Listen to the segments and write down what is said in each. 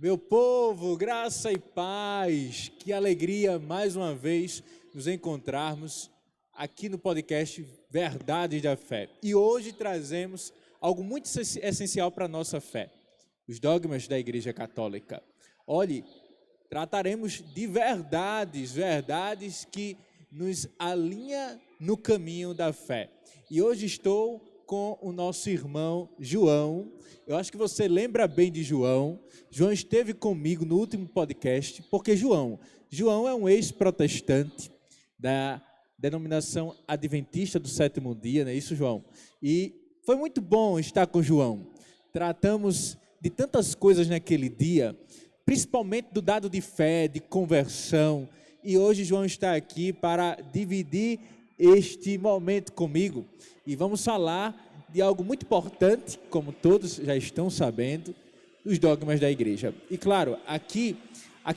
Meu povo, graça e paz, que alegria mais uma vez nos encontrarmos aqui no podcast Verdades da Fé. E hoje trazemos algo muito essencial para a nossa fé, os dogmas da Igreja Católica. Olhe, trataremos de verdades que nos alinham no caminho da fé. E hoje estou com o nosso irmão João. Eu acho que você lembra bem de João. João esteve comigo no último podcast, porque João é um ex-protestante da denominação adventista do sétimo dia, não é isso, João? E foi muito bom estar com João. Tratamos de tantas coisas naquele dia, principalmente do dado de fé, de conversão. E hoje João está aqui para dividir este momento comigo. E vamos falar de algo muito importante, como todos já estão sabendo, os dogmas da igreja. E claro, aqui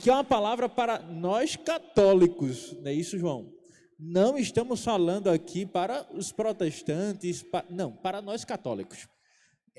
é uma palavra para nós católicos, não é isso, João? Não estamos falando aqui para os protestantes, não, para nós católicos.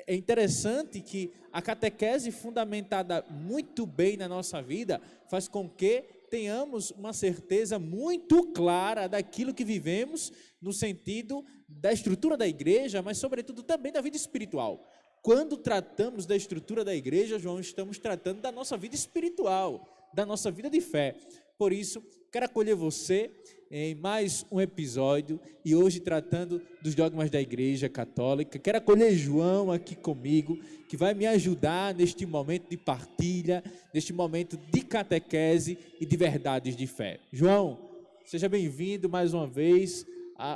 É interessante que a catequese fundamentada muito bem na nossa vida faz com que tenhamos uma certeza muito clara daquilo que vivemos no sentido da estrutura da igreja, mas sobretudo também da vida espiritual. Quando tratamos da estrutura da igreja, João, estamos tratando da nossa vida espiritual, da nossa vida de fé. Por isso, quero acolher você em mais um episódio e hoje tratando dos dogmas da Igreja Católica. Quero acolher João aqui comigo, que vai me ajudar neste momento de partilha, neste momento de catequese e de verdades de fé. João, seja bem-vindo mais uma vez.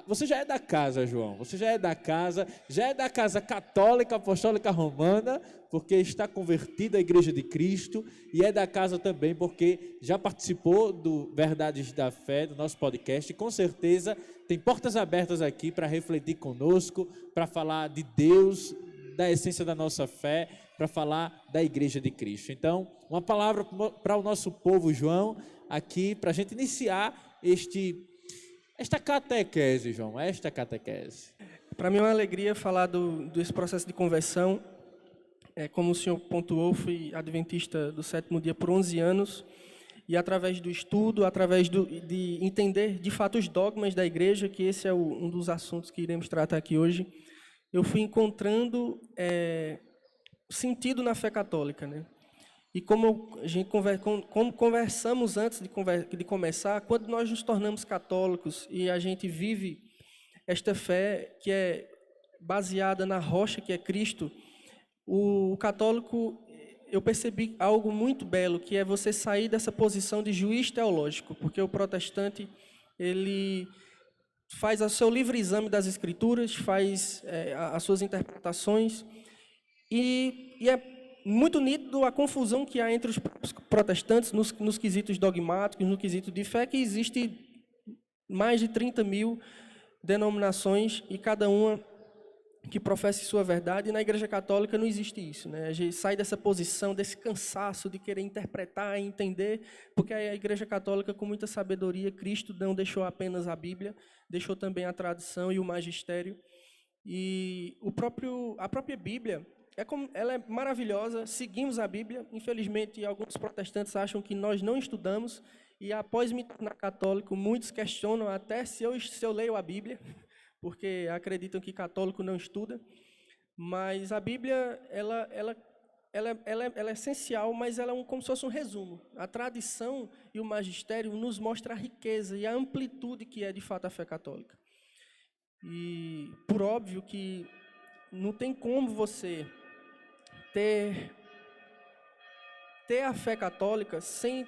Você já é da casa, João, já é da casa católica, apostólica romana, porque está convertido à Igreja de Cristo, e é da casa também porque já participou do Verdades da Fé, do nosso podcast, e com certeza tem portas abertas aqui para refletir conosco, para falar de Deus, da essência da nossa fé, para falar da Igreja de Cristo. Então, uma palavra para o nosso povo, João, aqui, para a gente iniciar esta catequese, João, esta catequese. Para mim é uma alegria falar desse processo de conversão. Como o senhor pontuou, fui adventista do sétimo dia por 11 anos, e através do estudo, através de entender de fato os dogmas da igreja, que esse é um dos assuntos que iremos tratar aqui hoje, eu fui encontrando sentido na fé católica, né? E como a gente como conversamos antes de começar, quando nós nos tornamos católicos e a gente vive esta fé que é baseada na rocha que é Cristo, o católico, eu percebi algo muito belo, que é você sair dessa posição de juiz teológico, porque o protestante, ele faz o seu livre exame das escrituras, faz as suas interpretações, e é muito nítido a confusão que há entre os protestantes nos quesitos dogmáticos, no quesito de fé, que existe mais de 30 mil denominações e cada uma que professe sua verdade. E na Igreja Católica não existe isso, né? A gente sai dessa posição, desse cansaço de querer interpretar e entender, porque a Igreja Católica, com muita sabedoria, Cristo não deixou apenas a Bíblia, deixou também a tradição e o magistério. E a própria Bíblia, ela é maravilhosa, seguimos a Bíblia. Infelizmente, alguns protestantes acham que nós não estudamos, e após me tornar católico, muitos questionam até se eu leio a Bíblia, porque acreditam que católico não estuda. Mas a Bíblia, ela é essencial, mas ela é como se fosse um resumo. A tradição e o magistério nos mostram a riqueza e a amplitude que é de fato a fé católica. E por óbvio que não tem como você ter a fé católica sem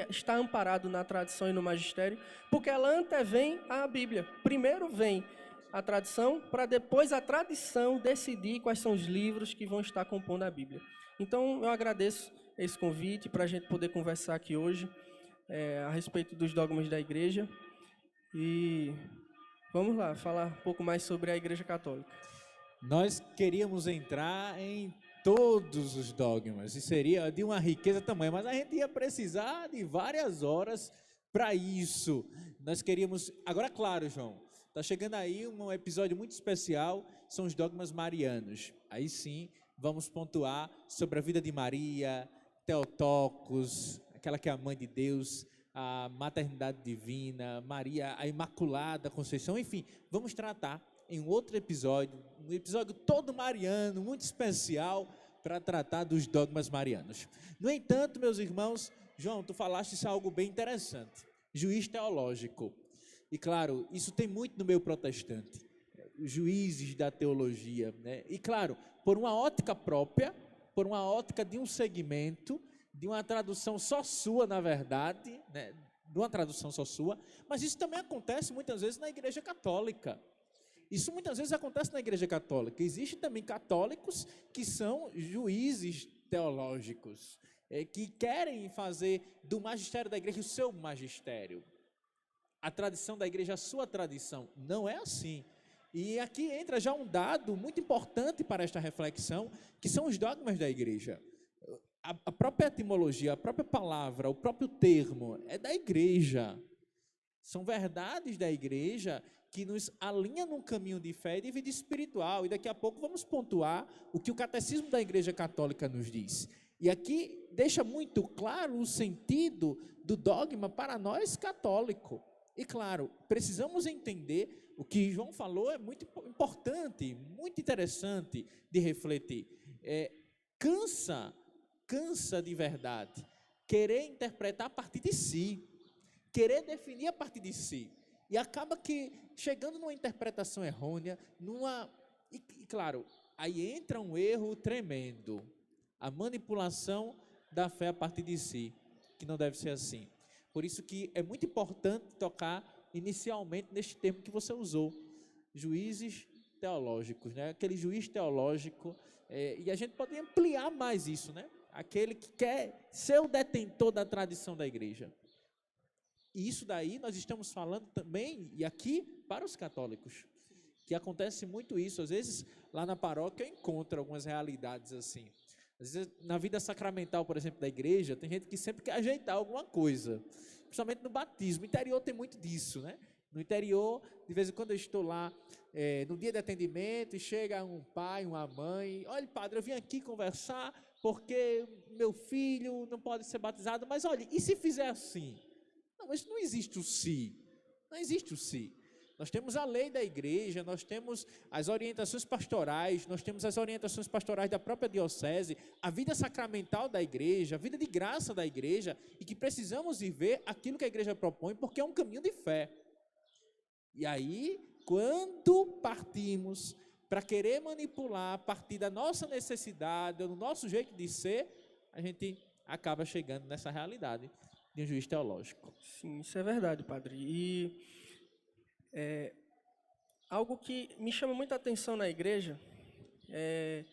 estar amparado na tradição e no magistério, porque ela antevém a Bíblia. Primeiro vem a tradição, para depois a tradição decidir quais são os livros que vão estar compondo a Bíblia. Então, eu agradeço esse convite para a gente poder conversar aqui hoje a respeito dos dogmas da Igreja. E vamos lá, falar um pouco mais sobre a Igreja Católica. Nós queríamos entrar em todos os dogmas, e seria de uma riqueza tamanha, mas a gente ia precisar de várias horas para isso. Nós queríamos... Agora, claro, João, está chegando aí um episódio muito especial, são os dogmas marianos. Aí sim, vamos pontuar sobre a vida de Maria, Theotokos, aquela que é a mãe de Deus, a maternidade divina, Maria, a Imaculada Conceição, enfim, vamos tratar em um outro episódio, um episódio todo mariano, muito especial, para tratar dos dogmas marianos. No entanto, meus irmãos, João, tu falaste isso algo bem interessante, juiz teológico. E claro, isso tem muito no meio protestante, juízes da teologia, né? E claro, por uma ótica própria, por uma ótica de um segmento, de uma tradução só sua, na verdade, né? De uma tradução só sua, mas isso também acontece muitas vezes na Igreja Católica. Isso muitas vezes acontece na Igreja Católica. Existem também católicos que são juízes teológicos, que querem fazer do magistério da Igreja o seu magistério. A tradição da Igreja a sua tradição. Não é assim. E aqui entra já um dado muito importante para esta reflexão, que são os dogmas da Igreja. A própria etimologia, a própria palavra, o próprio termo é da Igreja. São verdades da Igreja que nos alinham num caminho de fé e de vida espiritual. E daqui a pouco vamos pontuar o que o Catecismo da Igreja Católica nos diz. E aqui deixa muito claro o sentido do dogma para nós católicos. E claro, precisamos entender o que João falou, é muito importante, muito interessante de refletir. Cansa de verdade querer interpretar a partir de si, querer definir a partir de si. E acaba que, chegando numa interpretação errônea, e claro, aí entra um erro tremendo, a manipulação da fé a partir de si, que não deve ser assim. Por isso que é muito importante tocar inicialmente neste termo que você usou, juízes teológicos, né? Aquele juiz teológico, e a gente pode ampliar mais isso, né? Aquele que quer ser o detentor da tradição da igreja. E isso daí nós estamos falando também, e aqui, para os católicos, que acontece muito isso. Às vezes, lá na paróquia, eu encontro algumas realidades assim. Às vezes, na vida sacramental, por exemplo, da igreja, tem gente que sempre quer ajeitar alguma coisa, principalmente no batismo. No interior tem muito disso, né? No interior, de vez em quando eu estou lá, no dia de atendimento, e chega um pai, uma mãe, olha, padre, eu vim aqui conversar porque meu filho não pode ser batizado, mas olha, e se fizer assim? Não, mas não existe o se. Não existe o se. Nós temos a lei da igreja, nós temos as orientações pastorais, nós temos as orientações pastorais da própria diocese, a vida sacramental da igreja, a vida de graça da igreja, e que precisamos viver aquilo que a igreja propõe, porque é um caminho de fé. E aí, quando partimos para querer manipular a partir da nossa necessidade, ou do nosso jeito de ser, a gente acaba chegando nessa realidade de um juiz teológico. Sim, isso é verdade, padre. E algo que me chama muita atenção na igreja é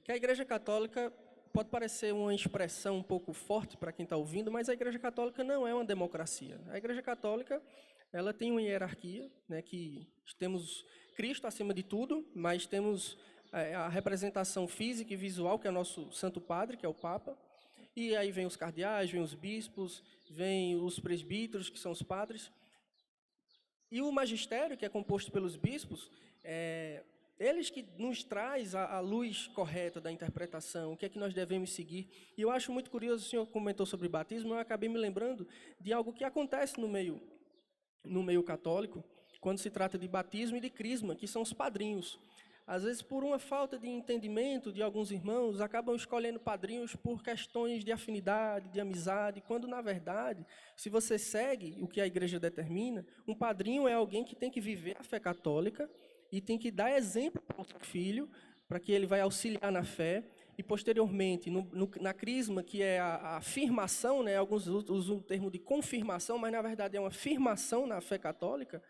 que a Igreja Católica pode parecer uma expressão um pouco forte para quem está ouvindo, mas a Igreja Católica não é uma democracia. A Igreja Católica, ela tem uma hierarquia, né, que temos Cristo acima de tudo, mas temos a representação física e visual, que é o nosso Santo Padre, que é o Papa, e aí vem os cardeais, vem os bispos, vem os presbíteros, que são os padres, e o magistério, que é composto pelos bispos, eles que nos traz a luz correta da interpretação, o que é que nós devemos seguir. E eu acho muito curioso, o senhor comentou sobre batismo, eu acabei me lembrando de algo que acontece no meio católico, quando se trata de batismo e de crisma, que são os padrinhos. Às vezes, por uma falta de entendimento de alguns irmãos, acabam escolhendo padrinhos por questões de afinidade, de amizade, quando, na verdade, se você segue o que a igreja determina, um padrinho é alguém que tem que viver a fé católica e tem que dar exemplo para o seu filho, para que ele vai auxiliar na fé, e, posteriormente, na crisma, que é a afirmação, né, alguns usam o termo de confirmação, mas, na verdade, é uma afirmação na fé católica,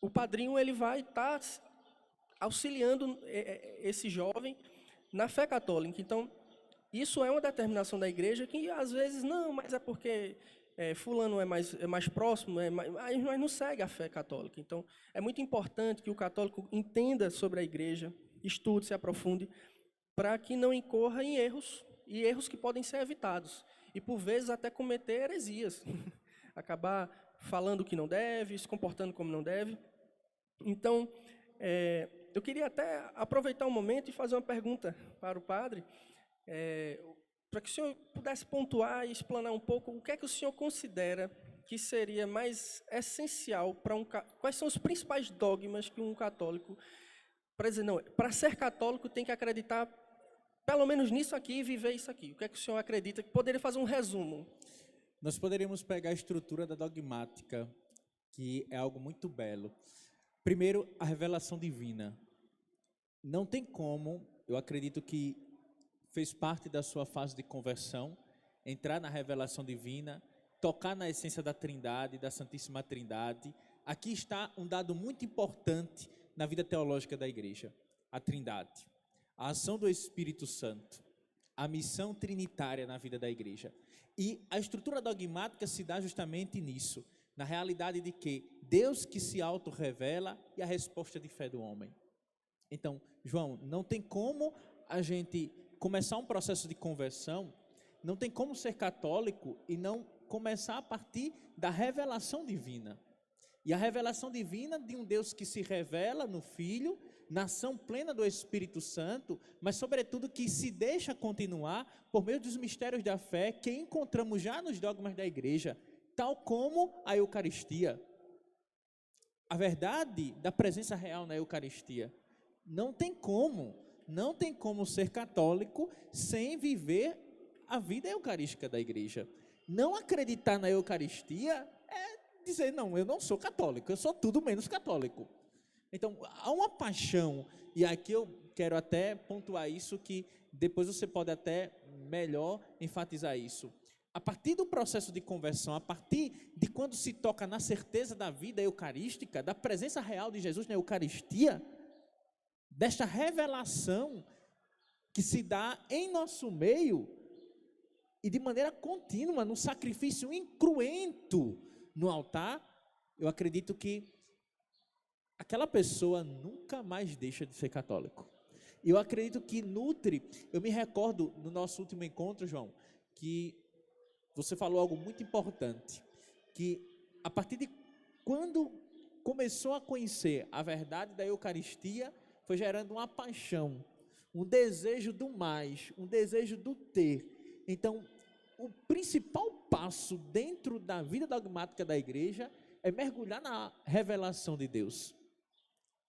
o padrinho ele vai estar auxiliando esse jovem na fé católica. Então, isso é uma determinação da igreja que, às vezes, não, mas é porque fulano é mais próximo, mas não segue a fé católica. Então, é muito importante que o católico entenda sobre a igreja, estude, se aprofunde, para que não incorra em erros, e erros que podem ser evitados. E, por vezes, até cometer heresias. Acabar falando o que não deve, se comportando como não deve. Então, eu queria até aproveitar um momento e fazer uma pergunta para o padre. para que o senhor pudesse pontuar e explanar um pouco o que é que o senhor considera que seria mais essencial quais são os principais dogmas que um católico, para ser católico tem que acreditar pelo menos nisso aqui e viver isso aqui. O que é que o senhor acredita? Que poderia fazer um resumo. Nós poderíamos pegar a estrutura da dogmática, que é algo muito belo. Primeiro, a revelação divina. Não tem como, eu acredito que fez parte da sua fase de conversão, entrar na revelação divina, tocar na essência da Trindade, da Santíssima Trindade. Aqui está um dado muito importante na vida teológica da igreja, a Trindade, a ação do Espírito Santo, a missão trinitária na vida da igreja. E a estrutura dogmática se dá justamente nisso, na realidade de que Deus que se auto-revela e a resposta de fé do homem. Então, João, não tem como a gente começar um processo de conversão, não tem como ser católico e não começar a partir da revelação divina. E a revelação divina de um Deus que se revela no Filho, na ação plena do Espírito Santo, mas sobretudo que se deixa continuar por meio dos mistérios da fé que encontramos já nos dogmas da igreja, tal como a Eucaristia. A verdade da presença real na Eucaristia. Não tem como ser católico sem viver a vida eucarística da igreja. Não acreditar na Eucaristia é dizer, não, eu não sou católico, eu sou tudo menos católico. Então, há uma paixão, e aqui eu quero até pontuar isso, que depois você pode até melhor enfatizar isso. A partir do processo de conversão, a partir de quando se toca na certeza da vida eucarística, da presença real de Jesus na Eucaristia, desta revelação que se dá em nosso meio e de maneira contínua, no sacrifício incruento no altar, eu acredito que aquela pessoa nunca mais deixa de ser católico. Eu acredito que nutre, eu me recordo no nosso último encontro, João, que você falou algo muito importante, que a partir de quando começou a conhecer a verdade da Eucaristia, foi gerando uma paixão, um desejo do mais, um desejo do ter. Então, o principal passo dentro da vida dogmática da igreja é mergulhar na revelação de Deus.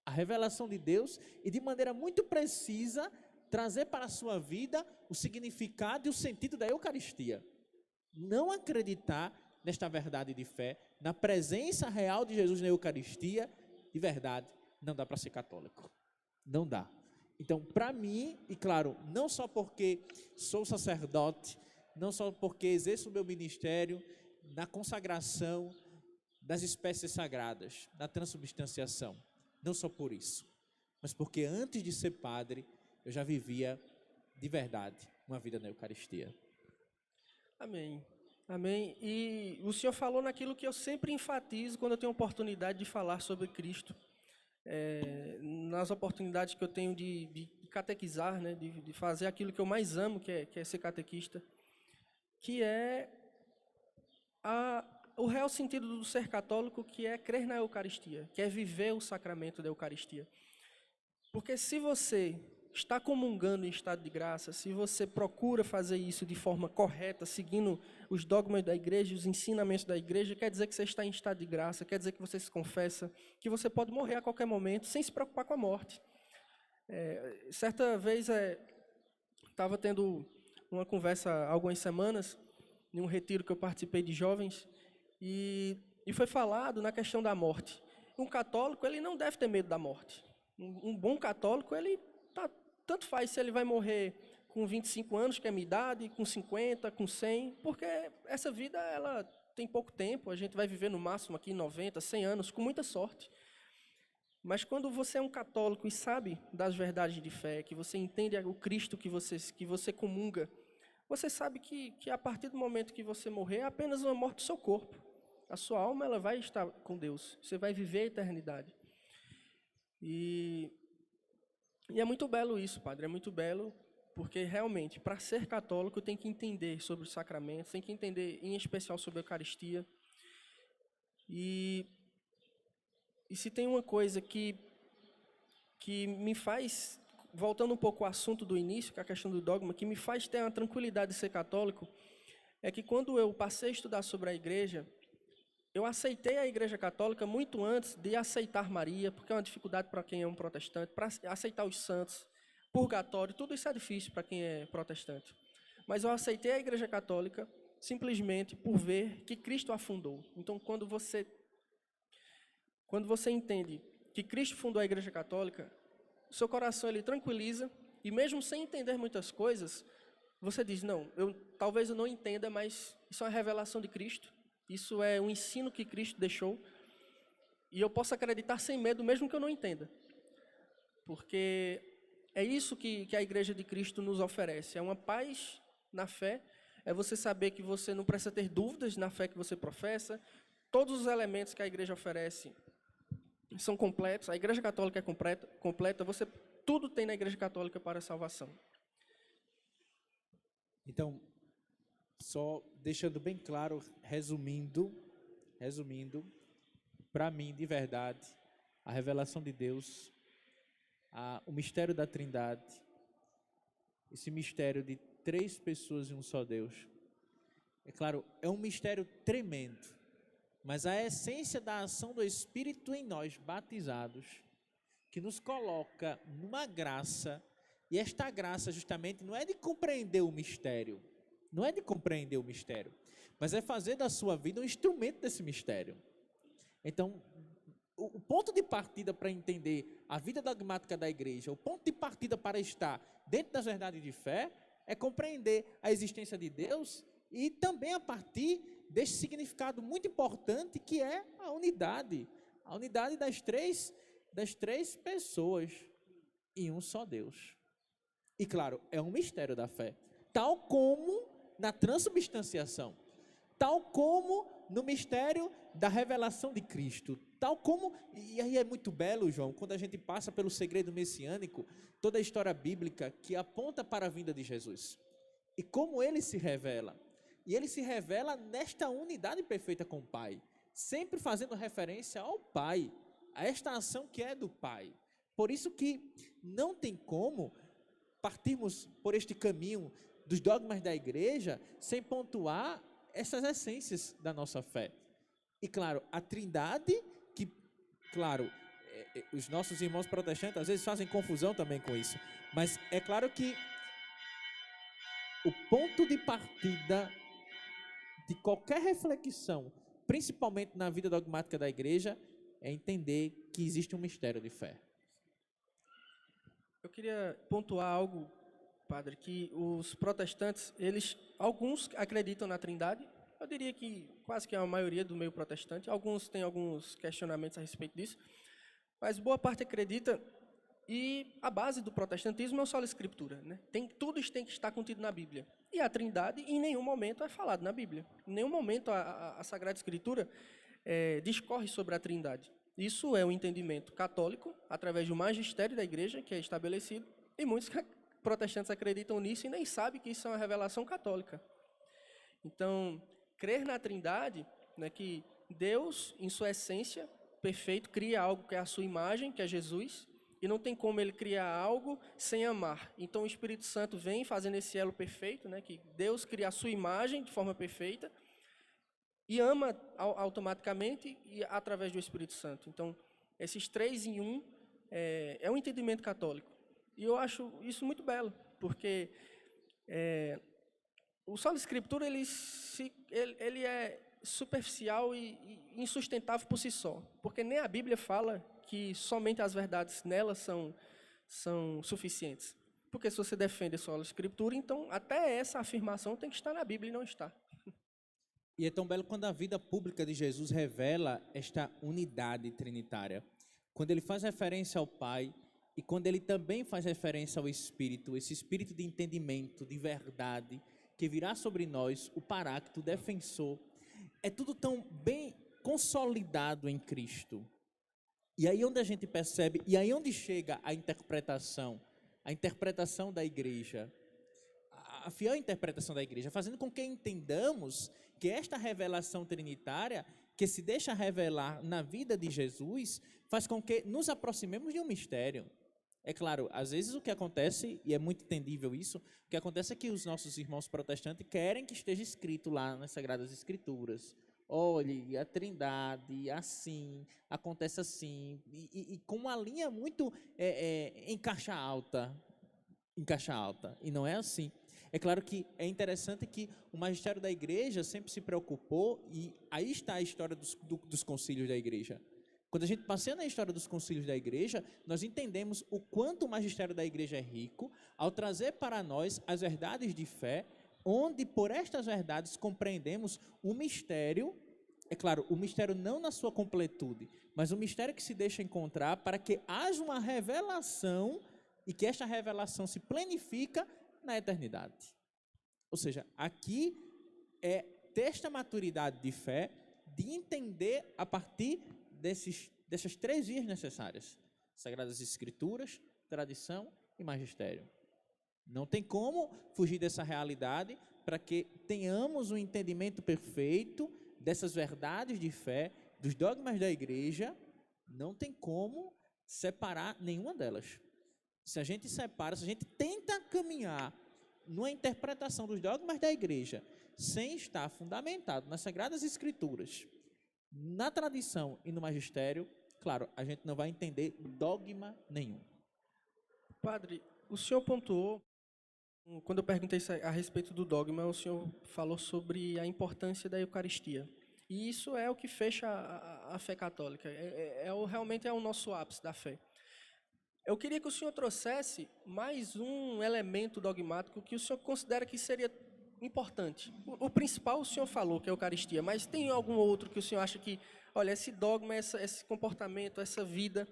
A revelação de Deus e de maneira muito precisa trazer para a sua vida o significado e o sentido da Eucaristia. Não acreditar nesta verdade de fé, na presença real de Jesus na Eucaristia, de verdade, não dá para ser católico. Não dá. Então, para mim, e claro, não só porque sou sacerdote, não só porque exerço o meu ministério na consagração das espécies sagradas, na transubstanciação, não só por isso, mas porque antes de ser padre, eu já vivia de verdade uma vida na Eucaristia. Amém. Amém. E o senhor falou naquilo que eu sempre enfatizo quando eu tenho oportunidade de falar sobre Cristo. Nas oportunidades que eu tenho de catequizar, né, de fazer aquilo que eu mais amo, que é ser catequista, que é o real sentido do ser católico, que é crer na Eucaristia, que é viver o sacramento da Eucaristia. Porque se você está comungando em estado de graça, se você procura fazer isso de forma correta, seguindo os dogmas da igreja, os ensinamentos da igreja, quer dizer que você está em estado de graça, quer dizer que você se confessa, que você pode morrer a qualquer momento, sem se preocupar com a morte. Certa vez, estava tendo uma conversa há algumas semanas, em um retiro que eu participei de jovens, e foi falado na questão da morte. Um católico, ele não deve ter medo da morte. Um bom católico, ele tanto faz se ele vai morrer com 25 anos, que é a minha idade, com 50, com 100, porque essa vida ela tem pouco tempo, a gente vai viver no máximo aqui 90, 100 anos, com muita sorte. Mas quando você é um católico e sabe das verdades de fé, que você entende o Cristo que você comunga, você sabe que a partir do momento que você morrer, é apenas uma morte do seu corpo. A sua alma ela vai estar com Deus, você vai viver a eternidade. E é muito belo isso, padre, é muito belo, porque realmente, para ser católico, tem que entender sobre os sacramentos, tem que entender em especial sobre a Eucaristia. E se tem uma coisa que me faz voltando um pouco ao assunto do início, que é a questão do dogma, que me faz ter uma tranquilidade de ser católico, é que quando eu passei a estudar sobre a igreja, eu aceitei a igreja católica muito antes de aceitar Maria, porque é uma dificuldade para quem é um protestante, para aceitar os santos, purgatório, tudo isso é difícil para quem é protestante. Mas eu aceitei a igreja católica simplesmente por ver que Cristo a fundou. Então, quando você entende que Cristo fundou a igreja católica, seu coração ele tranquiliza, e mesmo sem entender muitas coisas, você diz, não, talvez eu não entenda, mas isso é uma revelação de Cristo, isso é um ensino que Cristo deixou, e eu posso acreditar sem medo, mesmo que eu não entenda. Porque é isso que a Igreja de Cristo nos oferece, é uma paz na fé, é você saber que você não precisa ter dúvidas na fé que você professa, todos os elementos que a Igreja oferece são completos, a Igreja Católica é completa, tudo tem na Igreja Católica para a salvação. Então, só deixando bem claro, resumindo, para mim, de verdade, a revelação de Deus, o mistério da Trindade, esse mistério de 3 pessoas e um só Deus, é claro, é um mistério tremendo, mas a essência da ação do Espírito em nós, batizados, que nos coloca numa graça, e esta graça justamente não é de compreender o mistério, mas é fazer da sua vida um instrumento desse mistério. Então, o ponto de partida para entender a vida dogmática da igreja, o ponto de partida para estar dentro das verdades de fé, é compreender a existência de Deus e também a partir desse significado muito importante que é a unidade das três pessoas em um só Deus. E claro, é um mistério da fé, tal como na transubstanciação, tal como no mistério da revelação de Cristo, tal como, e aí é muito belo, João, quando a gente passa pelo segredo messiânico, toda a história bíblica que aponta para a vinda de Jesus, e como ele se revela, e ele se revela nesta unidade perfeita com o Pai, sempre fazendo referência ao Pai, a esta ação que é do Pai. Por isso que não tem como partirmos por este caminho dos dogmas da igreja sem pontuar essas essências da nossa fé. E claro, a Trindade, que, claro, os nossos irmãos protestantes às vezes fazem confusão também com isso, mas é claro que o ponto de partida de qualquer reflexão, principalmente na vida dogmática da igreja, é entender que existe um mistério de fé. Eu queria pontuar algo, padre, que os protestantes, alguns acreditam na Trindade, eu diria que quase que a maioria do meio protestante, alguns têm alguns questionamentos a respeito disso, mas boa parte acredita, e a base do protestantismo é a sola escritura, né? Tudo isso tem que estar contido na Bíblia. E a Trindade, em nenhum momento, é falado na Bíblia. Em nenhum momento a Sagrada Escritura discorre sobre a Trindade. Isso é um entendimento católico, através do magistério da igreja, que é estabelecido, e muitos protestantes acreditam nisso e nem sabem que isso é uma revelação católica. Então, crer na Trindade, né, que Deus, em sua essência, perfeito, cria algo que é a sua imagem, que é Jesus, e não tem como ele criar algo sem amar. Então, o Espírito Santo vem fazendo esse elo perfeito, né, que Deus cria a sua imagem de forma perfeita, e ama automaticamente e através do Espírito Santo. Então, esses 3 em 1 é um entendimento católico. E eu acho isso muito belo, porque o sola escritura ele é superficial e insustentável por si só, porque nem a Bíblia fala que somente as verdades nela são suficientes. Porque se você defende a sola escritura, então até essa afirmação tem que estar na Bíblia e não está. E é tão belo quando a vida pública de Jesus revela esta unidade trinitária. Quando ele faz referência ao Pai e quando ele também faz referência ao Espírito, esse Espírito de entendimento, de verdade, que virá sobre nós, o Paráclito, o defensor. É tudo tão bem consolidado em Cristo. E aí onde a gente percebe, e aí onde chega a interpretação da igreja, a fiel interpretação da igreja, fazendo com que entendamos que esta revelação trinitária, que se deixa revelar na vida de Jesus, faz com que nos aproximemos de um mistério. É claro, às vezes o que acontece, e é muito entendível isso, o que acontece é que os nossos irmãos protestantes querem que esteja escrito lá nas Sagradas Escrituras. Olhe, a Trindade, assim, acontece assim, e com uma linha muito em caixa alta, e não é assim. É claro que é interessante que o magistério da igreja sempre se preocupou, e aí está a história dos concílios da igreja. Quando a gente passeia na história dos concílios da igreja, nós entendemos o quanto o magistério da igreja é rico ao trazer para nós as verdades de fé, onde por estas verdades compreendemos o mistério, é claro, o mistério não na sua completude, mas o mistério que se deixa encontrar para que haja uma revelação e que esta revelação se planifica na eternidade. Ou seja, aqui é ter esta maturidade de fé, de entender a partir dessas 3 vias necessárias: Sagradas Escrituras, tradição e magistério. Não tem como fugir dessa realidade para que tenhamos um entendimento perfeito dessas verdades de fé, dos dogmas da igreja. Não tem como separar nenhuma delas. Se a gente separa, se a gente tenta caminhar numa interpretação dos dogmas da igreja sem estar fundamentado nas Sagradas Escrituras, na tradição e no magistério, claro, a gente não vai entender dogma nenhum. Padre, o senhor pontuou, quando eu perguntei a respeito do dogma, o senhor falou sobre a importância da Eucaristia. E isso é o que fecha a fé católica, realmente é o nosso ápice da fé. Eu queria que o senhor trouxesse mais um elemento dogmático que o senhor considera que seria importante. O principal o senhor falou, que é a Eucaristia, mas tem algum outro que o senhor acha que, olha, esse dogma, esse comportamento, essa vida,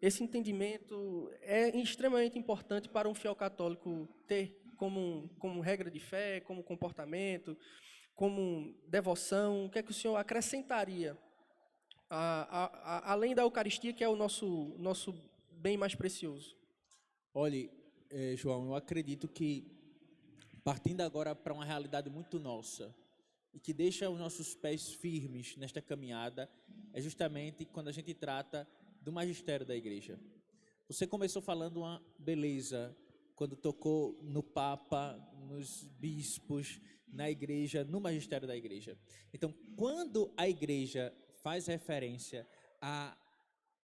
esse entendimento é extremamente importante para um fiel católico ter como regra de fé, como comportamento, como devoção? O que é que o senhor acrescentaria além da Eucaristia, que é o nosso bem mais precioso? Olhe, João, eu acredito que, partindo agora para uma realidade muito nossa, e que deixa os nossos pés firmes nesta caminhada, é justamente quando a gente trata do magistério da igreja. Você começou falando uma beleza, quando tocou no Papa, nos bispos, na igreja, no magistério da igreja. Então, quando a igreja faz referência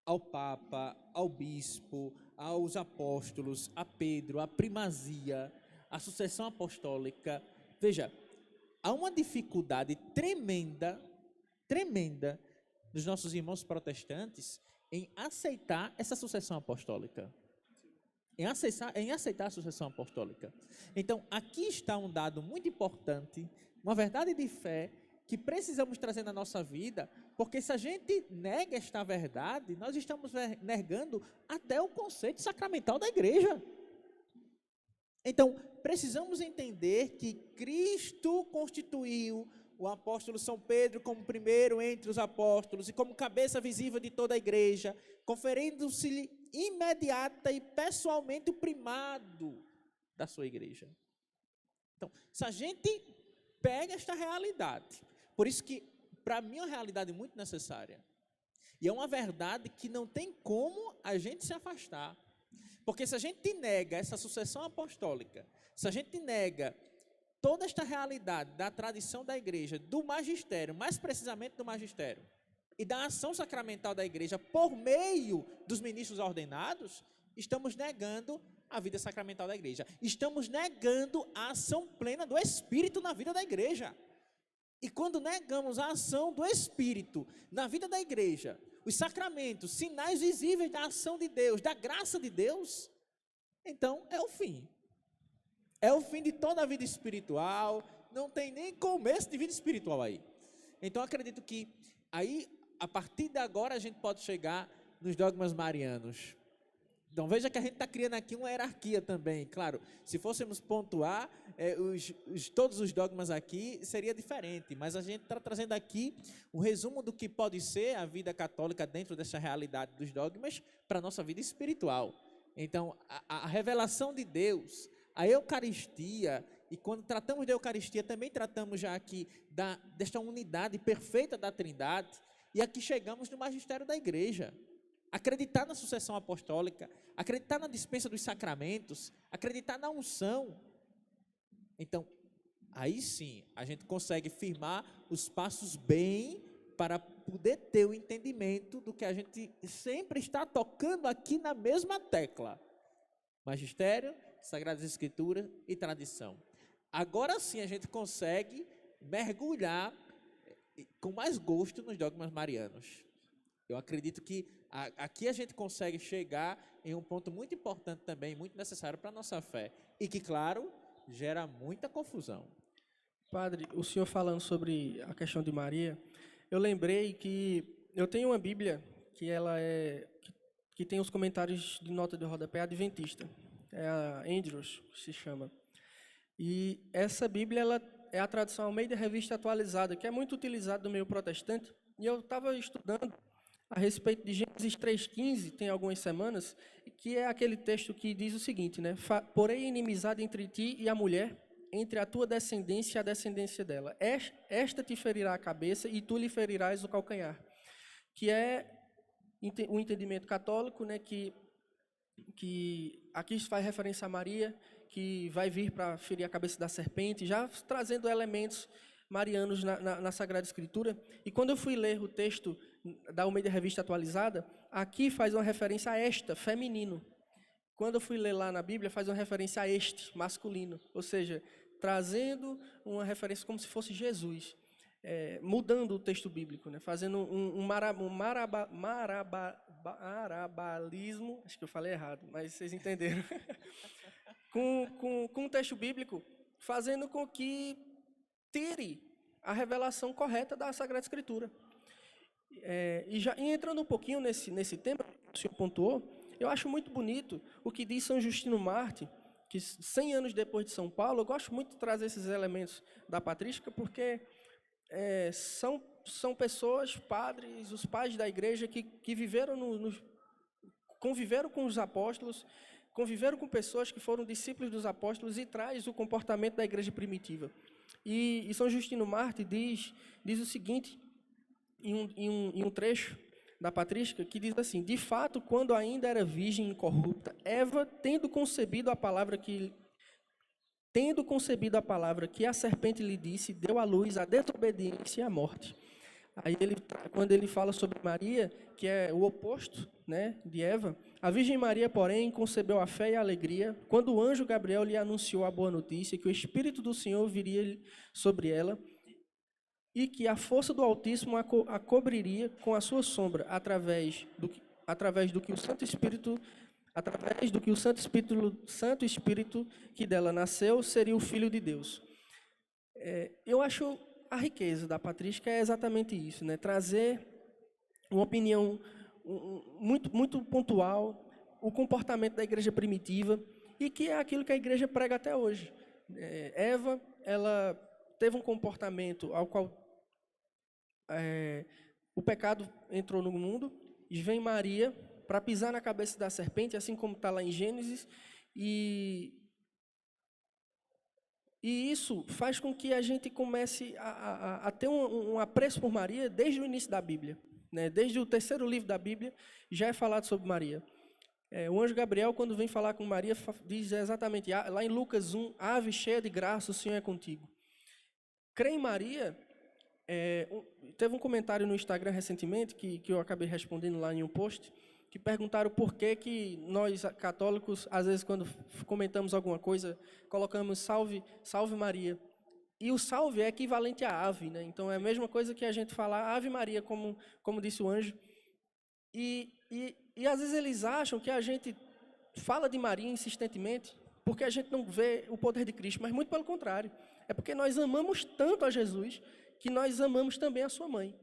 ao Papa, ao bispo, aos apóstolos, a Pedro, a primazia, a sucessão apostólica, veja, há uma dificuldade tremenda dos nossos irmãos protestantes em aceitar essa sucessão apostólica. Em aceitar a sucessão apostólica. Então, aqui está um dado muito importante, uma verdade de fé que precisamos trazer na nossa vida, porque se a gente nega esta verdade, nós estamos negando até o conceito sacramental da igreja. Então, precisamos entender que Cristo constituiu o apóstolo São Pedro como primeiro entre os apóstolos e como cabeça visível de toda a igreja, conferindo-se imediata e pessoalmente o primado da sua igreja. Então, se a gente pega esta realidade, por isso que, para mim, é uma realidade muito necessária, e é uma verdade que não tem como a gente se afastar, porque se a gente nega essa sucessão apostólica, se a gente nega toda esta realidade da tradição da igreja, do magistério, mais precisamente do magistério, e da ação sacramental da igreja por meio dos ministros ordenados, estamos negando a vida sacramental da igreja. Estamos negando a ação plena do Espírito na vida da igreja. E quando negamos a ação do Espírito na vida da igreja, os sacramentos, sinais visíveis da ação de Deus, da graça de Deus, então é o fim. É o fim de toda a vida espiritual, não tem nem começo de vida espiritual aí. Então acredito que aí, a partir de agora, a gente pode chegar nos dogmas marianos. Então veja que a gente está criando aqui uma hierarquia também. Claro, se fôssemos pontuar todos os dogmas aqui, seria diferente, mas a gente está trazendo aqui um resumo do que pode ser a vida católica dentro dessa realidade dos dogmas para a nossa vida espiritual. Então, a revelação de Deus, a Eucaristia, e quando tratamos da Eucaristia, também tratamos já aqui desta unidade perfeita da Trindade, e aqui chegamos no magistério da igreja. acreditar na sucessão apostólica, acreditar na dispensa dos sacramentos, acreditar na unção. Então, aí sim, a gente consegue firmar os passos bem para poder ter o entendimento do que a gente sempre está tocando aqui na mesma tecla. Magistério, Sagradas Escrituras e tradição. Agora sim a gente consegue mergulhar com mais gosto nos dogmas marianos. Eu acredito que aqui a gente consegue chegar em um ponto muito importante também, muito necessário para a nossa fé. E que, claro, gera muita confusão. Padre, o senhor falando sobre a questão de Maria, eu lembrei que eu tenho uma Bíblia que tem os comentários de nota de rodapé adventista. É a Andrews, se chama. E essa Bíblia ela é a tradução Almeida Revista Atualizada, que é muito utilizada no meio protestante. E eu estava estudando a respeito de Gênesis 3,15, tem algumas semanas, que é aquele texto que diz o seguinte, né? Porém, inimizade entre ti e a mulher, entre a tua descendência e a descendência dela. Esta te ferirá a cabeça e tu lhe ferirás o calcanhar. Que é o entendimento católico, né? Que aqui faz referência a Maria, que vai vir para ferir a cabeça da serpente, já trazendo elementos marianos na Sagrada Escritura. E quando eu fui ler o texto da Almeida Revista Atualizada, aqui faz uma referência a esta, feminino. Quando eu fui ler lá na Bíblia, faz uma referência a este, masculino. Ou seja, trazendo uma referência como se fosse Jesus. Mudando o texto bíblico, né? Fazendo um marabalismo, acho que eu falei errado, mas vocês entenderam, com o texto bíblico, fazendo com que tire a revelação correta da Sagrada Escritura. E entrando um pouquinho nesse tema que o senhor pontuou, eu acho muito bonito o que diz São Justino Mártir, que 100 anos depois de São Paulo, eu gosto muito de trazer esses elementos da patrística, porque são pessoas, padres, os pais da igreja que viveram conviveram com os apóstolos, conviveram com pessoas que foram discípulos dos apóstolos e traz o comportamento da igreja primitiva. E São Justino Mártir diz o seguinte, em um trecho da patrística, que diz assim: de fato, quando ainda era virgem incorrupta, Eva, tendo concebido a palavra que a serpente lhe disse, deu à luz a desobediência e a morte. Aí quando ele fala sobre Maria, que é o oposto, né, de Eva, a Virgem Maria, porém, concebeu a fé e a alegria, quando o anjo Gabriel lhe anunciou a boa notícia, que o Espírito do Senhor viria sobre ela, e que a força do Altíssimo a cobriria com a sua sombra, através do que o Santo Espírito que dela nasceu, seria o Filho de Deus. Eu acho a riqueza da patrística é exatamente isso, né? Trazer uma opinião muito, muito pontual, o comportamento da igreja primitiva, e que é aquilo que a igreja prega até hoje. Eva, ela teve um comportamento ao qual o pecado entrou no mundo, e vem Maria para pisar na cabeça da serpente, assim como está lá em Gênesis, e isso faz com que a gente comece a ter um apreço por Maria desde o início da Bíblia, né? Desde o terceiro livro da Bíblia já é falado sobre Maria. O anjo Gabriel, quando vem falar com Maria, diz exatamente, lá em Lucas 1, ave cheia de graça, o Senhor é contigo. Crer em Maria, teve um comentário no Instagram recentemente, que eu acabei respondendo lá em um post, que perguntaram por que nós católicos, às vezes quando comentamos alguma coisa, colocamos salve, salve Maria. E o salve é equivalente a ave, né? Então é a mesma coisa que a gente falar Ave Maria, como disse o anjo. E às vezes eles acham que a gente fala de Maria insistentemente, porque a gente não vê o poder de Cristo, mas muito pelo contrário. É porque nós amamos tanto a Jesus, que nós amamos também a sua mãe.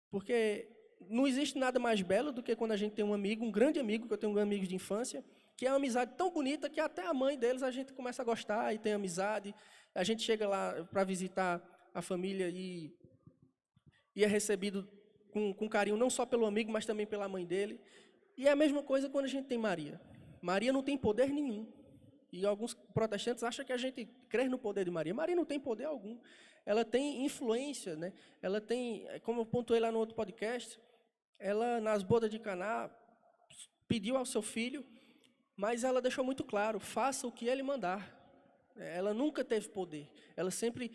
Porque não existe nada mais belo do que quando a gente tem um amigo, um grande amigo, que eu tenho um amigo de infância, que é uma amizade tão bonita que até a mãe deles a gente começa a gostar e tem amizade. A gente chega lá para visitar a família e é recebido com carinho não só pelo amigo, mas também pela mãe dele. E é a mesma coisa quando a gente tem Maria. Maria não tem poder nenhum. E alguns protestantes acham que a gente crê no poder de Maria. Maria não tem poder algum. Ela tem influência, né? Ela tem, como eu pontuei lá no outro podcast, ela nas bodas de Caná, pediu ao seu filho, mas ela deixou muito claro, faça o que ele mandar. Ela nunca teve poder, ela sempre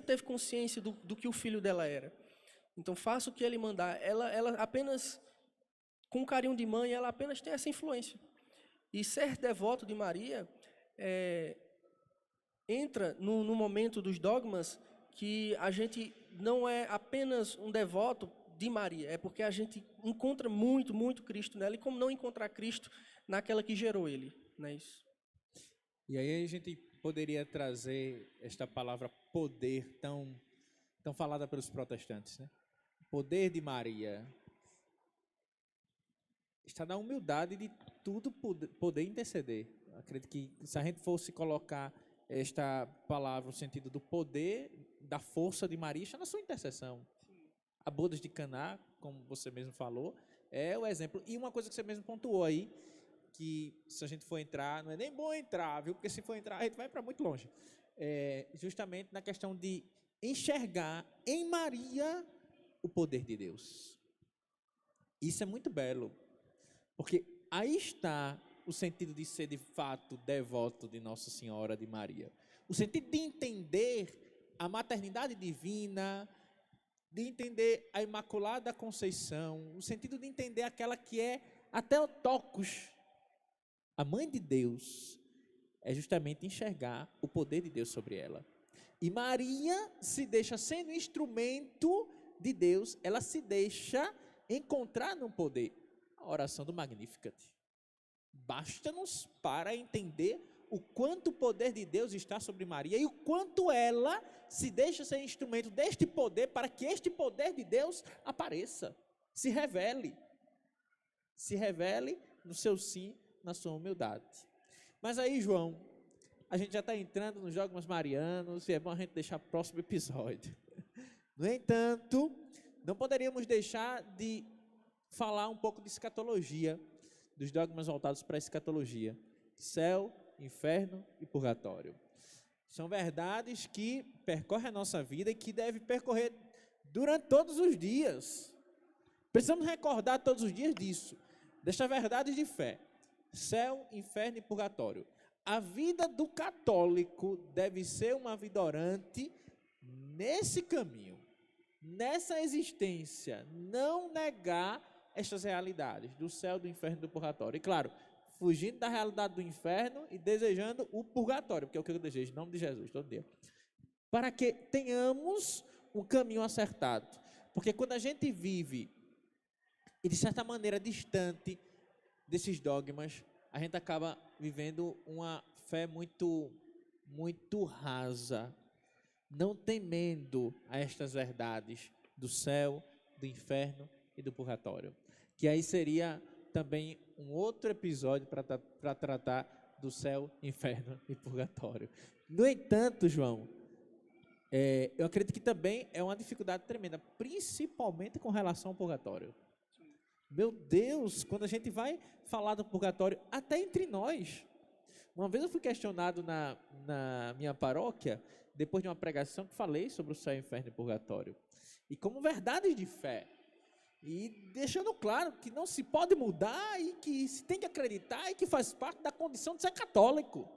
teve consciência do que o filho dela era. Então, faça o que ele mandar. Ela apenas, com carinho de mãe, ela apenas tem essa influência. E ser devoto de Maria entra no momento dos dogmas que a gente não é apenas um devoto de Maria, é porque a gente encontra muito, muito Cristo nela, e como não encontrar Cristo naquela que gerou ele, não é isso? E aí a gente poderia trazer esta palavra poder tão falada pelos protestantes, né? Poder de Maria está na humildade de tudo poder interceder. Eu acredito que se a gente fosse colocar esta palavra no sentido do poder, da força de Maria, está na sua intercessão. A bodas de Caná, como você mesmo falou, é o exemplo. E uma coisa que você mesmo pontuou aí, que se a gente for entrar, não é nem bom entrar, viu? Porque se for entrar, a gente vai para muito longe. Justamente na questão de enxergar em Maria o poder de Deus. Isso é muito belo, porque aí está o sentido de ser de fato devoto de Nossa Senhora de Maria. O sentido de entender a maternidade divina, de entender a Imaculada Conceição, o sentido de entender aquela que é a Theotokos, a mãe de Deus, é justamente enxergar o poder de Deus sobre ela. E Maria se deixa, sendo instrumento de Deus, ela se deixa encontrar no poder. A oração do Magnificat. Basta-nos para entender o quanto o poder de Deus está sobre Maria e o quanto ela se deixa ser instrumento deste poder para que este poder de Deus apareça, se revele no seu sim, na sua humildade. Mas aí, João, a gente já está entrando nos dogmas marianos e é bom a gente deixar para o próximo episódio. No entanto, não poderíamos deixar de falar um pouco de escatologia, dos dogmas voltados para a escatologia. Céu, inferno e purgatório. São verdades que percorrem a nossa vida e que devem percorrer durante todos os dias. Precisamos recordar todos os dias disso, desta verdade de fé. Céu, inferno e purgatório. A vida do católico deve ser uma vida orante nesse caminho, nessa existência, não negar estas realidades do céu, do inferno e do purgatório. E claro, fugindo da realidade do inferno e desejando o purgatório, porque é o que eu desejo, em nome de Jesus, todo dia. Para que tenhamos um caminho acertado. Porque quando a gente vive, e de certa maneira distante desses dogmas, a gente acaba vivendo uma fé muito, muito rasa, não temendo a estas verdades do céu, do inferno e do purgatório. Que aí seria também um outro episódio para tratar do céu, inferno e purgatório. No entanto, João, eu acredito que também é uma dificuldade tremenda, principalmente com relação ao purgatório. Meu Deus, quando a gente vai falar do purgatório, até entre nós. Uma vez eu fui questionado na minha paróquia, depois de uma pregação que falei sobre o céu, inferno e purgatório. E como verdades de fé. E deixando claro que não se pode mudar e que se tem que acreditar e que faz parte da condição de ser católico.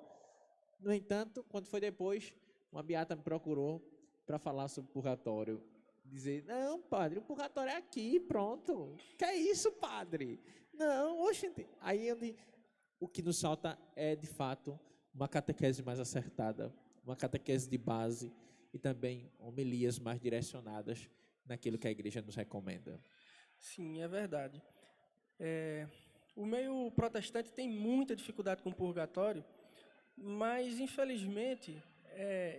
No entanto, quando foi depois, uma beata me procurou para falar sobre o purgatório. Dizer, não, padre, o purgatório é aqui, pronto. Que é isso, padre? Não, oxente. Aí o que nos falta é, de fato, uma catequese mais acertada, uma catequese de base e também homilias mais direcionadas naquilo que a igreja nos recomenda. Sim, é verdade. O meio protestante tem muita dificuldade com o purgatório, mas, infelizmente,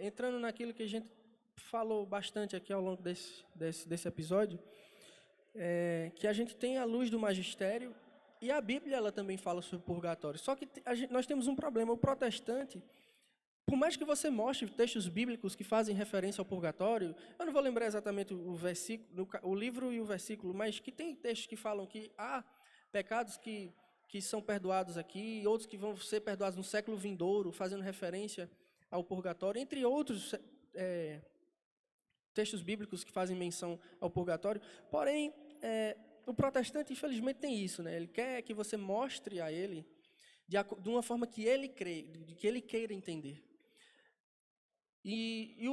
entrando naquilo que a gente falou bastante aqui ao longo desse episódio, que a gente tem a luz do magistério, e a Bíblia ela também fala sobre purgatório. Só que nós temos um problema. O protestante, por mais que você mostre textos bíblicos que fazem referência ao purgatório, eu não vou lembrar exatamente o versículo, o livro e o versículo, mas que tem textos que falam que há pecados que são perdoados aqui, e outros que vão ser perdoados no século vindouro, fazendo referência ao purgatório, entre outros textos bíblicos que fazem menção ao purgatório. Porém, o protestante, infelizmente, tem isso, né? Ele quer que você mostre a ele de uma forma que ele crê, que ele queira entender. E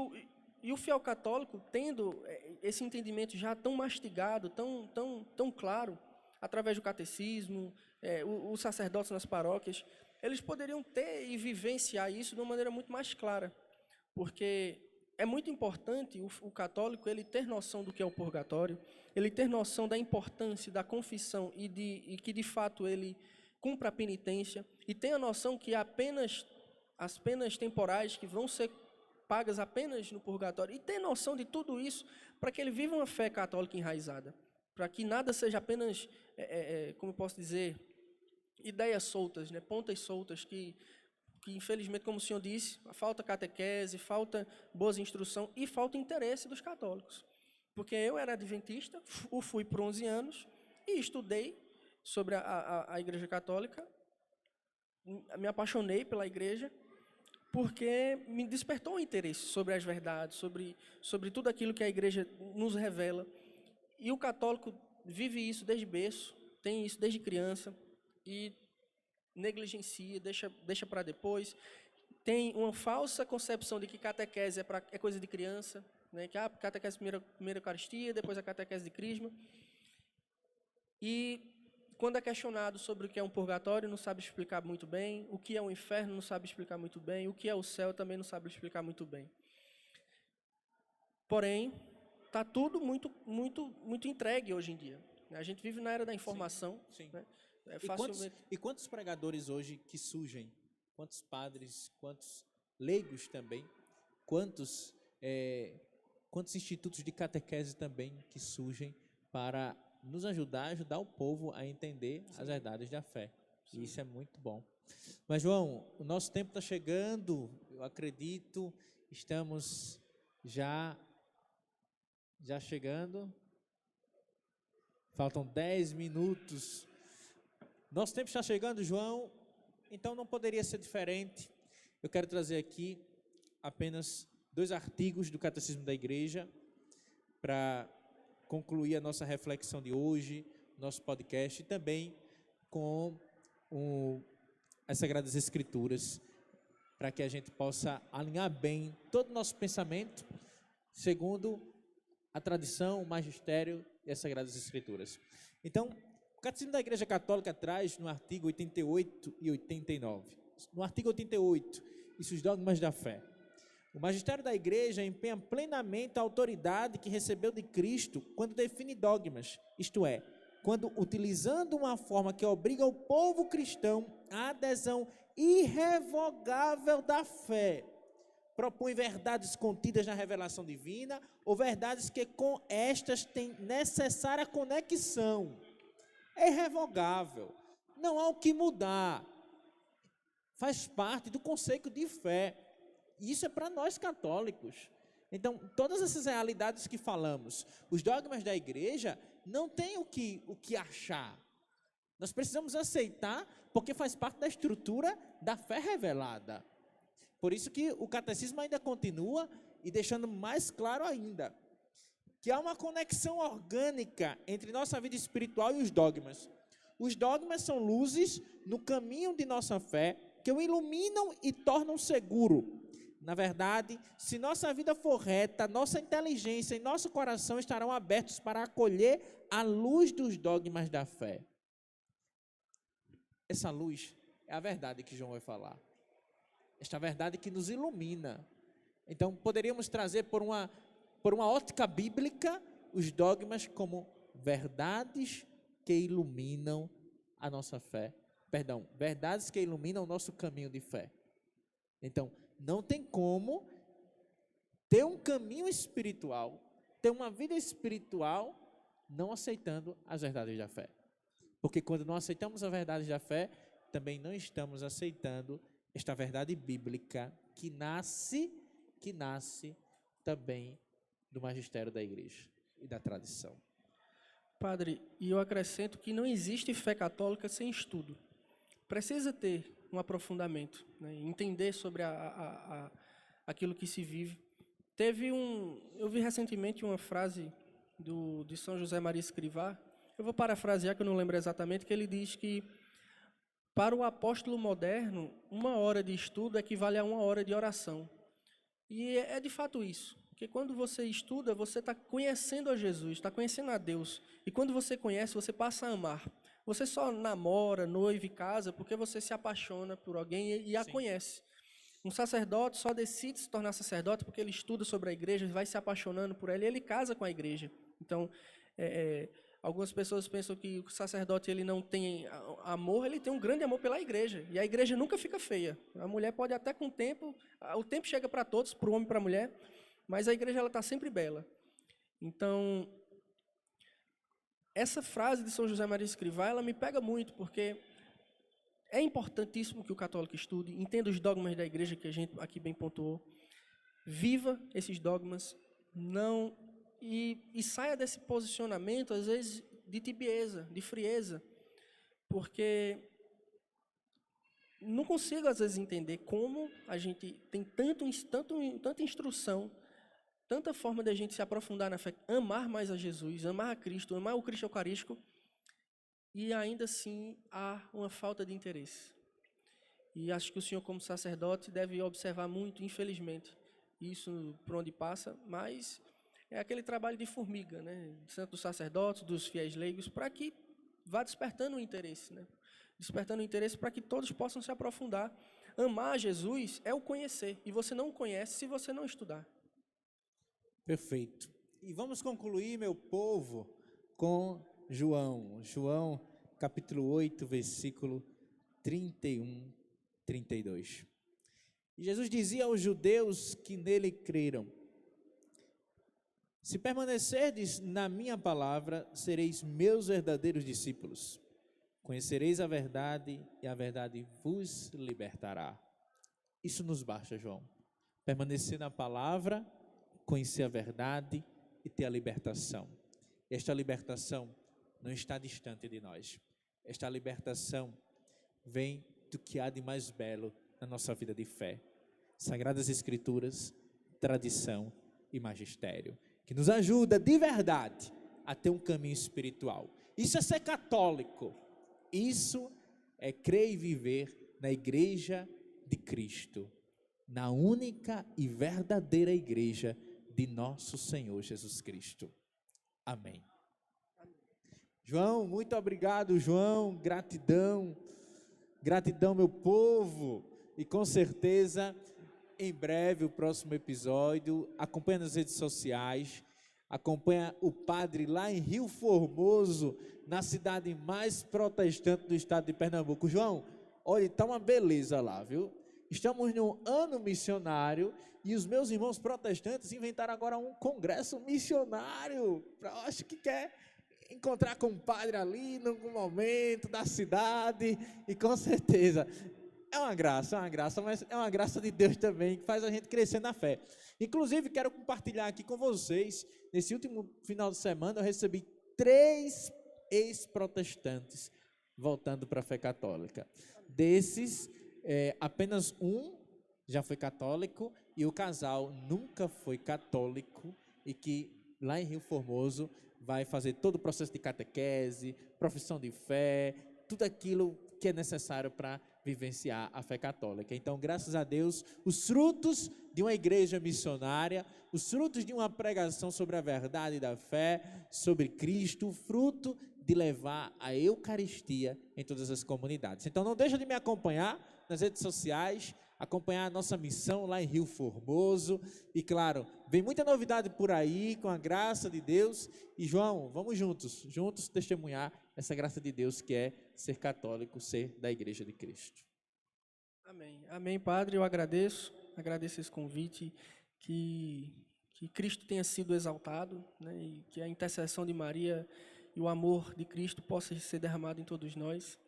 o fiel católico, tendo esse entendimento já tão mastigado, tão claro, através do catecismo, os sacerdotes nas paróquias, eles poderiam ter e vivenciar isso de uma maneira muito mais clara, porque é muito importante o católico ele ter noção do que é o purgatório, ele ter noção da importância da confissão e que de fato ele cumpra a penitência, e ter a noção que as penas temporais que vão ser pagas apenas no purgatório, e ter noção de tudo isso para que ele viva uma fé católica enraizada, para que nada seja apenas, como eu posso dizer, ideias soltas, né, pontas soltas, que infelizmente, como o senhor disse, falta catequese, falta boas instrução e falta interesse dos católicos. Porque eu era adventista, fui por 11 anos e estudei sobre a Igreja Católica, me apaixonei pela Igreja, porque me despertou o interesse sobre as verdades, sobre tudo aquilo que a Igreja nos revela. E o católico vive isso desde berço, tem isso desde criança, e negligencia, deixa para depois. Tem uma falsa concepção de que catequese é coisa de criança, né? Que catequese primeira Eucaristia, depois a catequese de Crisma. E quando é questionado sobre o que é um purgatório, não sabe explicar muito bem, o que é um inferno não sabe explicar muito bem, o que é o céu também não sabe explicar muito bem. Porém, está tudo muito entregue hoje em dia. A gente vive na era da informação. Sim, sim. Né? E quantos pregadores hoje que surgem? Quantos padres, quantos leigos também? Quantos institutos de catequese também que surgem para nos ajudar o povo a entender as verdades da fé. E isso é muito bom. Mas, João, o nosso tempo está chegando, eu acredito, estamos já chegando. Faltam 10 minutos. Nosso tempo está chegando, João, então não poderia ser diferente. Eu quero trazer aqui apenas 2 artigos do Catecismo da Igreja para concluir a nossa reflexão de hoje, nosso podcast, e também com as Sagradas Escrituras, para que a gente possa alinhar bem todo o nosso pensamento, segundo a tradição, o magistério e as Sagradas Escrituras. Então, o Catecismo da Igreja Católica traz no artigo 88 e 89. No artigo 88, isso os dogmas da fé. O magistério da Igreja empenha plenamente a autoridade que recebeu de Cristo quando define dogmas, isto é, quando, utilizando uma forma que obriga o povo cristão à adesão irrevogável da fé, propõe verdades contidas na revelação divina ou verdades que com estas têm necessária conexão. É irrevogável, não há o que mudar, faz parte do conceito de fé. Isso é para nós católicos. Então, todas essas realidades que falamos, os dogmas da igreja, não tem o que achar. Nós precisamos aceitar, porque faz parte da estrutura da fé revelada. Por isso que o catecismo ainda continua, e deixando mais claro ainda, que há uma conexão orgânica entre nossa vida espiritual e os dogmas. Os dogmas são luzes no caminho de nossa fé, que o iluminam e tornam seguro. Na verdade, se nossa vida for reta, nossa inteligência e nosso coração estarão abertos para acolher a luz dos dogmas da fé. Essa luz é a verdade que João vai falar. Esta verdade que nos ilumina. Então, poderíamos trazer por uma ótica bíblica os dogmas como verdades que iluminam a nossa fé. Verdades que iluminam o nosso caminho de fé. Então, não tem como ter um caminho espiritual, ter uma vida espiritual, não aceitando as verdades da fé. Porque quando não aceitamos as verdades da fé, também não estamos aceitando esta verdade bíblica que nasce também do magistério da igreja e da tradição. Padre, e eu acrescento que não existe fé católica sem estudo. Precisa ter um aprofundamento, né? Entender sobre aquilo que se vive. Eu vi recentemente uma frase de São José Maria Escrivá, eu vou parafrasear, que eu não lembro exatamente, que ele diz que para o apóstolo moderno, 1 hora de estudo equivale a 1 hora de oração. E é de fato isso. Porque quando você estuda, você está conhecendo a Jesus, está conhecendo a Deus. E quando você conhece, você passa a amar. Você só namora, noiva e casa porque você se apaixona por alguém e a conhece. Um sacerdote só decide se tornar sacerdote porque ele estuda sobre a igreja, vai se apaixonando por ela e ele casa com a igreja. Então, algumas pessoas pensam que o sacerdote ele não tem amor, ele tem um grande amor pela igreja. E a igreja nunca fica feia. A mulher pode até com o tempo chega para todos, para o homem e para a mulher, mas a igreja está sempre bela. Então, essa frase de São José Maria Escrivá, ela me pega muito, porque é importantíssimo que o católico estude, entenda os dogmas da igreja, que a gente aqui bem pontuou, viva esses dogmas, não e saia desse posicionamento, às vezes, de tibieza, de frieza, porque não consigo, às vezes, entender como a gente tem tanta instrução, tanta forma de a gente se aprofundar na fé, amar mais a Jesus, amar a Cristo, amar o Cristo Eucarístico, e ainda assim há uma falta de interesse. E acho que o senhor, como sacerdote, deve observar muito, infelizmente, isso por onde passa, mas é aquele trabalho de formiga, né? Tanto dos sacerdotes, dos fiéis leigos, para que vá despertando o interesse, né? Despertando o interesse para que todos possam se aprofundar. Amar Jesus é o conhecer, e você não conhece se você não estudar. Perfeito. E vamos concluir, meu povo, com João. João, capítulo 8, versículo 31, 32. E Jesus dizia aos judeus que nele creram: se permanecerdes na minha palavra, sereis meus verdadeiros discípulos. Conhecereis a verdade e a verdade vos libertará. Isso nos basta, João. Permanecer na palavra, conhecer a verdade e ter a libertação. Esta libertação não está distante de nós. Esta libertação vem do que há de mais belo na nossa vida de fé. Sagradas Escrituras, tradição e magistério, que nos ajuda de verdade a ter um caminho espiritual. Isso é ser católico. Isso é crer e viver na Igreja de Cristo, na única e verdadeira Igreja de nosso Senhor Jesus Cristo. Amém. João, muito obrigado, João, gratidão, meu povo, e com certeza, em breve, o próximo episódio, acompanha nas redes sociais, acompanha o padre lá em Rio Formoso, na cidade mais protestante do estado de Pernambuco. João, olha, está uma beleza lá, viu? Estamos num ano missionário e os meus irmãos protestantes inventaram agora um congresso missionário. Acho que quer encontrar com o padre ali, num momento da cidade, e com certeza é uma graça, mas é uma graça de Deus também, que faz a gente crescer na fé. Inclusive, quero compartilhar aqui com vocês, nesse último final de semana, eu recebi 3 ex-protestantes voltando para a fé católica. Desses, apenas um já foi católico, e o casal nunca foi católico, e que lá em Rio Formoso vai fazer todo o processo de catequese, profissão de fé, tudo aquilo que é necessário para vivenciar a fé católica. Então, graças a Deus, os frutos de uma igreja missionária, os frutos de uma pregação sobre a verdade da fé, sobre Cristo, o fruto de levar a Eucaristia em todas as comunidades. Então, não deixa de me acompanhar nas redes sociais, acompanhar a nossa missão lá em Rio Formoso, e claro, vem muita novidade por aí, com a graça de Deus. E João, vamos juntos testemunhar essa graça de Deus, que é ser católico, ser da Igreja de Cristo. Amém, Padre, eu agradeço esse convite, que Cristo tenha sido exaltado, né, e que a intercessão de Maria e o amor de Cristo possa ser derramado em todos nós,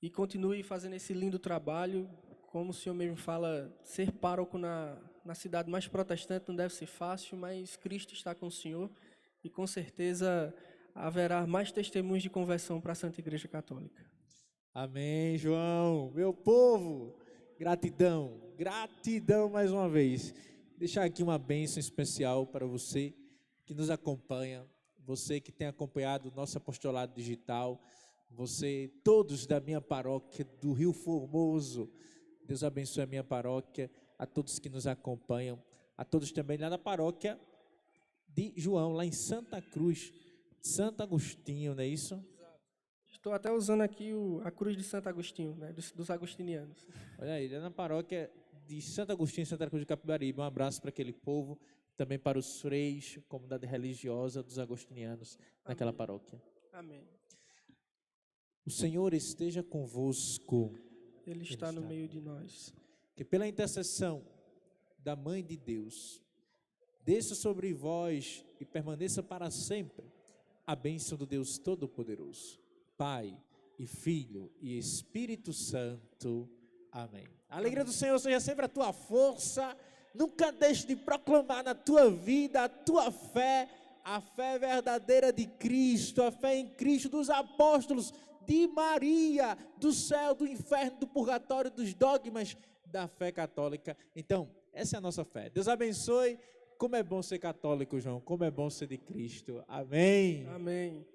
e continue fazendo esse lindo trabalho. Como o senhor mesmo fala, ser pároco na cidade mais protestante não deve ser fácil, mas Cristo está com o senhor, e com certeza haverá mais testemunhos de conversão para a Santa Igreja Católica. Amém, João. Meu povo, gratidão mais uma vez. Deixar aqui uma bênção especial para você que nos acompanha você que tem acompanhado o nosso apostolado digital, você, todos da minha paróquia do Rio Formoso, Deus abençoe a minha paróquia, a todos que nos acompanham, a todos também lá da paróquia de João, lá em Santa Cruz, Santo Agostinho, não é isso? Estou até usando aqui a cruz de Santo Agostinho, né, dos agostinianos. Olha aí, lá na paróquia de Santo Agostinho, Santa Cruz de Capibaribe. Um abraço para aquele povo, também para os freis, comunidade religiosa dos agostinianos naquela paróquia. Amém. O Senhor esteja convosco. Ele está no meio de nós. Que pela intercessão da Mãe de Deus, desça sobre vós e permaneça para sempre a bênção do Deus Todo-Poderoso, Pai e Filho e Espírito Santo. Amém. A alegria do Senhor seja sempre a tua força. Nunca deixe de proclamar na tua vida a tua fé, a fé verdadeira de Cristo, a fé em Cristo dos apóstolos, de Maria, do céu, do inferno, do purgatório, dos dogmas da fé católica. Então, essa é a nossa fé. Deus abençoe. Como é bom ser católico, João. Como é bom ser de Cristo. Amém. Amém.